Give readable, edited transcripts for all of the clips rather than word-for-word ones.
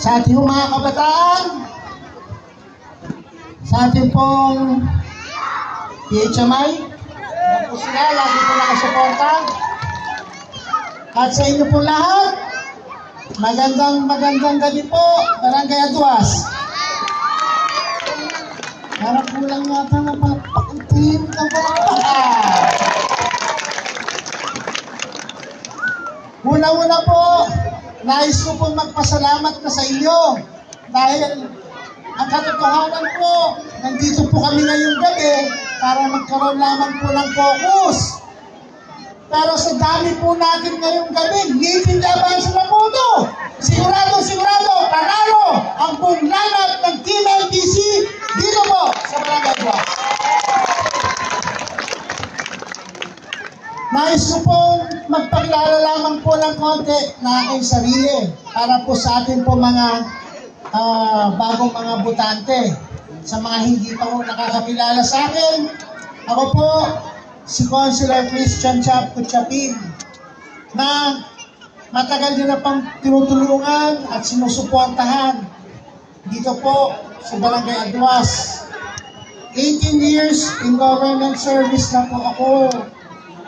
sa ating mga kabataan, sa ating pong PHMI, na po sila, lagi po nakasuporta. At sa inyo po lahat, magandang gabi po, Barangay Aduas. Harap mo lang yata na pakitin ka ba? Una-una po, nais ko po magpasalamat na sa inyo dahil ang katotohanan po, nandito po kami ngayong gabi para magkaroon lamang po ng focus. Pero sa dami po natin ngayong gabi, ngipin laban sa Maputo. Sigurado, panalo ang buong lahat ng Team LTC dito po sa Barangay Aduas. Nais ko pong magpakilala lamang po ng konti na aking sarili para po sa atin po mga bagong mga botante. Sa mga hindi pa po nakakakilala sa akin, ako po si Councilor Christian Chap Kuchapin na matagal nyo na pang tinutulungan at sinusuportahan dito po sa Barangay Aduas. 18 years in government service na po ako.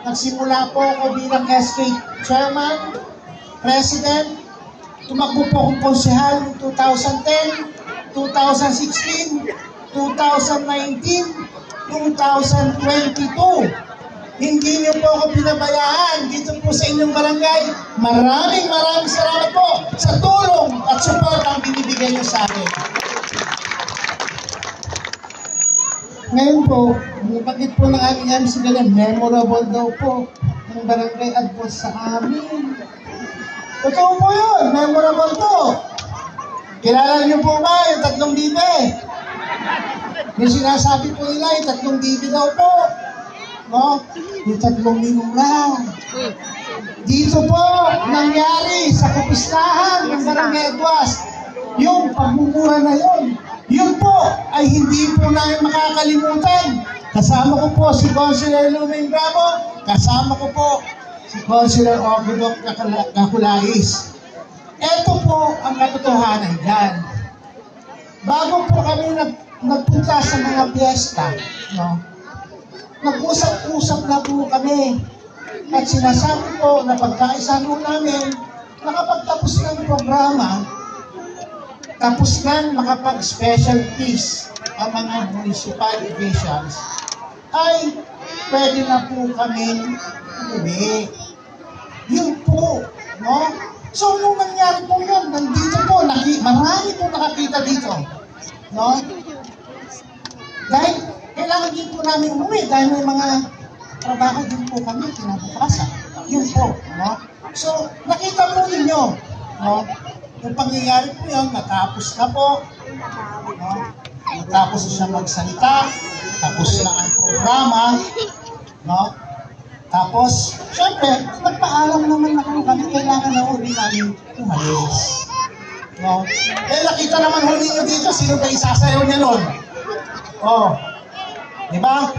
Nagsimula po ako bilang SK Chairman, President, tumakbo po akong konsehal noong 2010, 2016, 2019, 2022. Hindi niyo po ako pinabayaan dito po sa inyong barangay. Maraming salamat po sa tulong at support ang binibigay niyo sa akin. Ngayon po, bakit po ng aming MC ganyan, memorable daw po ng Barangay Aduas sa amin. Totoo po yun, memorable po. Kilala niyo po ba yung 3 bibe? Yung sinasabi po nila, yung 3 bibe daw po. No? Yung 3 minura. Dito po, nangyari sa kapistahan ng Barangay Aduas, yung pagmumura na yun. Yun po ay hindi po namin makakalimutan. Kasama ko po si Councilor Luming Bravo, kasama ko po si Councilor Ogudok Gakulais. Ito po ang katotohanan dyan. Bago po kami nagpunta sa mga piyesta, no? Nag-usap-usap na po kami. At sinasabi po na pagkaisa po namin, nakapagtapos ng programa, tapos lang makapag-special fees ang mga municipal officials, ay pwede na po kami umuwi. Yun po, no? So, nung nangyari po yun, nandito po, marami po nakakita dito, no? Dahil, kailangan din po namin umuwi dahil may mga trabaho din po kami kinabukasan. Yun po, no? So, nakita po ninyo, no? Yung pangyayari po yun, natapos na po. No? Natapos na siya magsalita. Tapos na ang programa. No? Tapos, syempre, nagpaalam naman na kami, kailangan na uli namin umalis. No? Eh, nakita naman huli nyo dito, sino ba isasayaw niya nun? Oh. Di ba?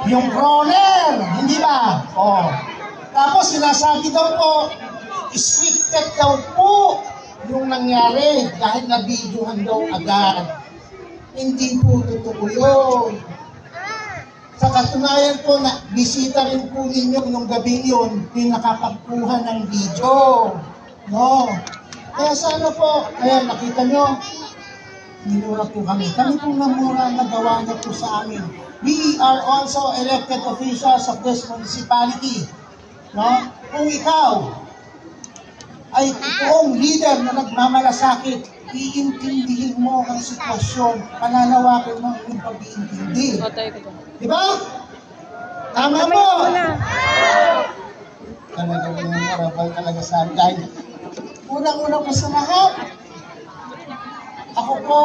Yung kroner, hindi ba? Oh. Tapos, sinasabi daw po, scripted daw po yung nangyari dahil nabidyohan daw agad. Hindi po totoo yun. Sa katunayan po, na bisita rin po ninyo nung gabi yun, yung nakapagkuha ng video. No. Kaya sana po, ayan, nakita nyo, minura po kami. Kami po namura na gawa niya po sa amin. We are also elected officials of this municipality. No? Kung ikaw ay totoong leader na nagmamalasakit, iintindihin mo ang sitwasyon, pananawakin mo ang pag-iintindi. Di ba? Tama mo! Talaga mo yung marabal talaga sa akin. Unang-unang po sa lahat, ako po,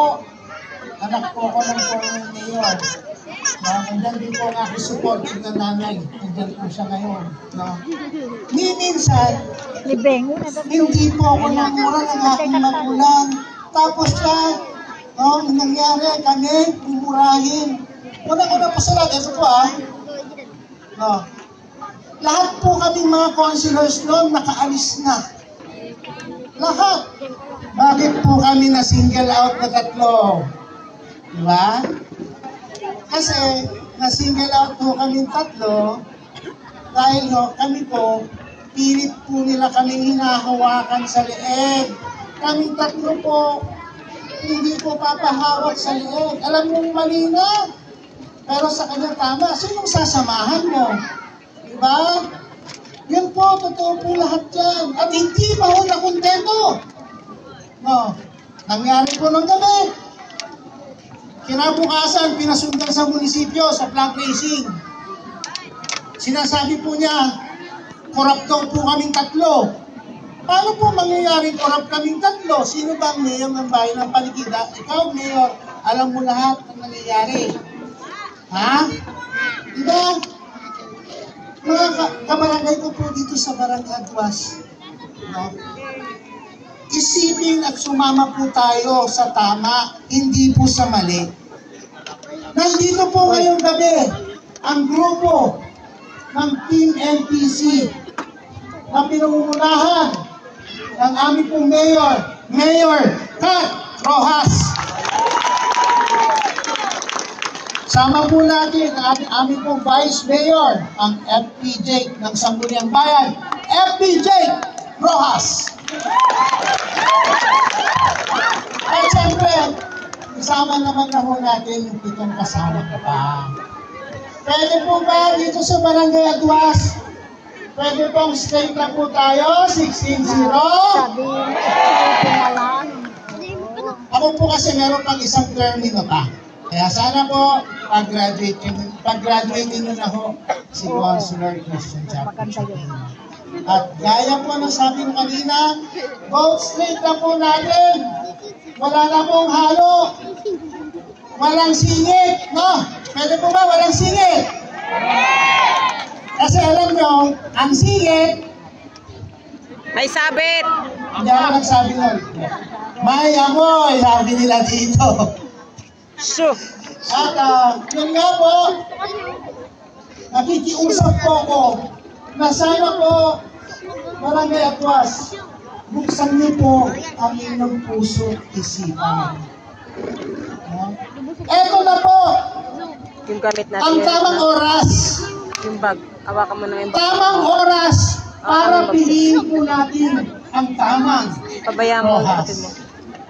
anak po ako ng former mayor. Nandiyan din po ang aking support sa nanay. Nandiyan po siya ngayon. No? Minsan, hindi po ako namura ng aking magulang. Tapos siya, nangyari kami, umurahin. Unang-unang po sa lahat, ito po No? Lahat po kami mga councilors noon nakaalis na. Lahat. Bakit po kami na single out na tatlo? Diba? Kasi na-single out po kami tatlo dahil kami po, pilit po nila kaming hinahawakan sa leeg. Kaming tatlo po, hindi po papahawak sa leeg. Alam mong mali na. Pero sa kanya tama. Sinong sasamahan mo? Diba? Yun po, totoo po lahat yan. At hindi pa ho na kontento. No. Nangyari po ng gabi. Kinabukasan, pinasundan sa munisipyo, sa flag racing. Sinasabi po niya, korap daw po kaming tatlo. Paano po mangyayaring korap kaming tatlo? Sino ba ang mayor ng bayan ng Palikida? Ikaw, mayor, alam mo lahat ng nangyayari. Ha? Diba? Mga kabarangay ko po dito sa Barangay Agwas. No? Isipin at sumama po tayo sa tama, hindi po sa mali. Nandito po ngayong gabi ang grupo ng Team NPC na pinangungunahan ng aming pong Mayor Kat Rojas. Sama po natin ang aming pong Vice Mayor, ang FPJ ng Sangguniang Bayan, FPJ Rojas. At siyempre, isama naman na ho natin yung 7 kasama ko pa. Pwede po ba dito sa Barangay Agwas? Pwede pong straight na po tayo, 16-0. Ako po kasi meron pang isang termino pa. Kaya sana po, pag-graduate nyo na ho si Consular Christian Chapter. At gaya po ng sabi ko kanina, vote straight na po natin. Wala na pong halo. Walang singit, no? Pwede po ba walang singit? Kasi alam nyo, ang singit, may sabit. hindi ako nagsabi nun. May amoy, sabi nila dito. So, At yun nga po, nakikiusap po ako na sana po, Barangay Agwas, buksan niyo po ang inyong puso at isipan. Eto na po, yung gamit natin. ang tamang oras. Yung bag. Hawakan mo na yung bag. Tamang oras para piliin po natin ang tamang Pabayaan mo. Rojas.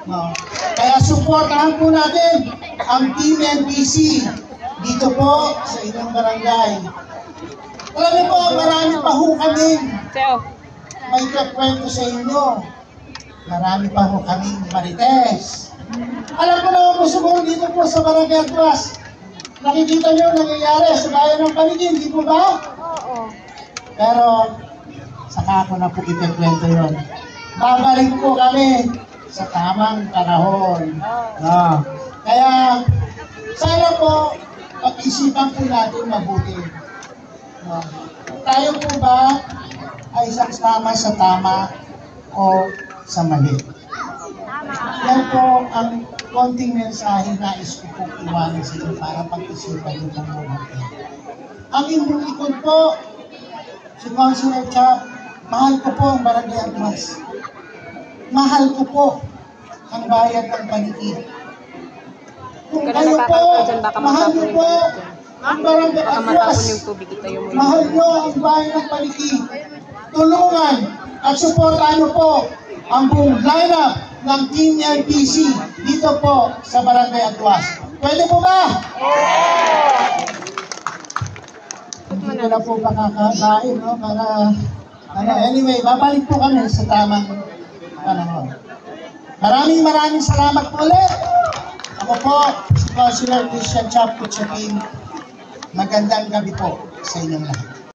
No. Kaya supportahan po natin ang Team NPC dito po sa inyong barangay. Alam niyo po, marami pa ho kaming may kakwento sa inyo. Marami pa ho kaming marites. Alam ko naman po siguro dito po sa Barangay Agwas, nakikita niyo nangyayari sa bayan ng Paligid, di po ba? Oo. Pero, saka ako na po ikakwento yun. Babalik po kami sa tamang panahon. No. Kaya, sana po, pag-isipan po natin mabuti. No. Tayo po ba ay saksama sa tama o sa mali? Yan po ang konting mensahe na nais ko po iwanan sa inyo para pag-isipan nyo ng mabuti. Ang inyong ikon po, si Consular Chap, mahal ko po ang Barangay Agwas. Mahal ko po ang bayan ng Paligid. Kung kayo po, mahal niyo po ang Barangay Agwas. Mahal niyo ang bayan ng Paligid. Tulungan at suportahan niyo po ang buong lineup ng Team NPC dito po sa Barangay Agwas. Pwede po ba? Hindi ko na po makakain, no? Para, anyway, babalik po kami sa tamang panahon. Maraming salamat po ulit. Ako po, si Consular Christian Chap Kuchakin. Magandang gabi po sa inyong lahat.